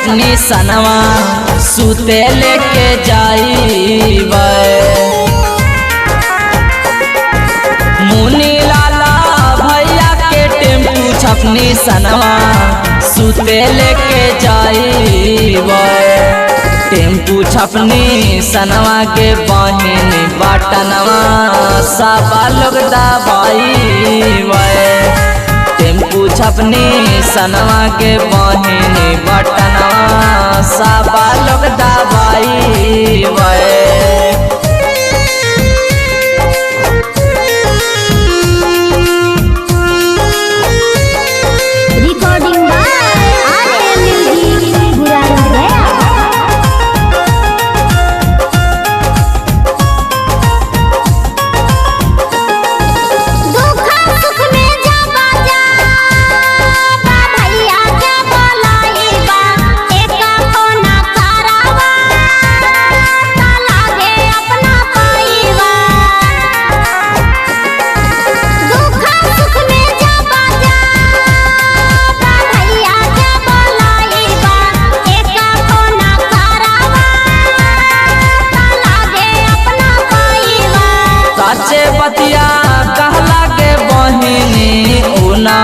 छपनी सनवा सुते लेके जाइबे। मुनी लाला भैया के टेम्पू छपनी सनवा सुते लेके जाइबे। टेम्पू छपनी सनवा के बहिन बटनवा सबा लोग दबाइबे। टेम्पू छपनी सनवा के बहिन बटनवा सबा लोग दबाइबे। साचे बतिया कहला के बहिनी उना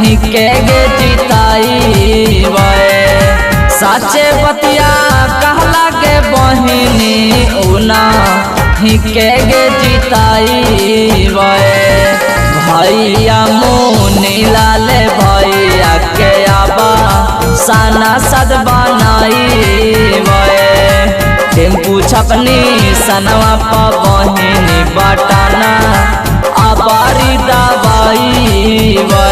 हिके गे जिताइबे। साचे बतिया कहला के बहिनी उना हिके गे जिताइबे। भैया मुनी लाल भैया के आबा साना सद बनाइबे। टेम्पू छपनी सनवा पा बहिन बटना अबारी दबाइबे।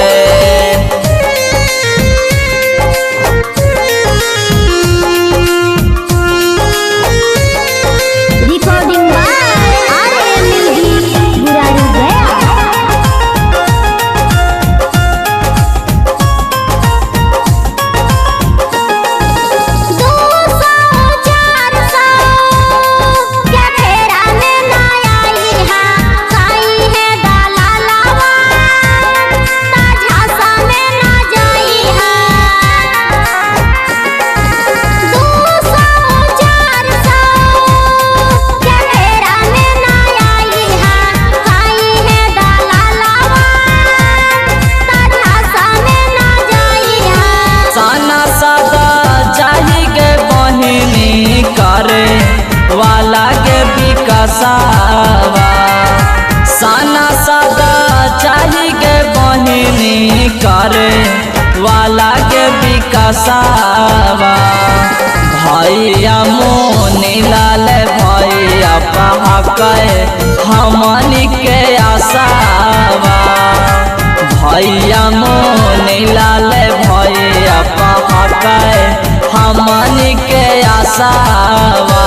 वाला के विकासावा साना सादा चाही के बहिनी करे वाला के विकासावा। भैया मुनी लाल भैया पहाके हमनी के आसावा। भैया मुनी लाल भैया पहाके हमनी के आसावा।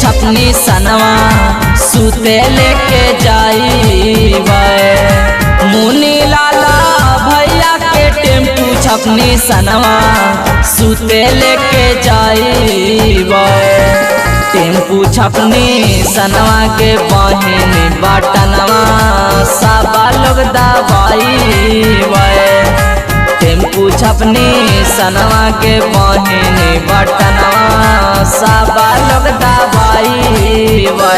छपनी सनवा सुते लेके जाइबे। मुनी लाला भैया के टेम्पू छपनी सनवा सुते लेके जाइबे। टेम्पू छपनी सनवा के बहिन बटनवा सबा लोग दबाइबे। टेम्पू छपनी सनवा के बहिन बटनवा सबा लोग दबाइबे।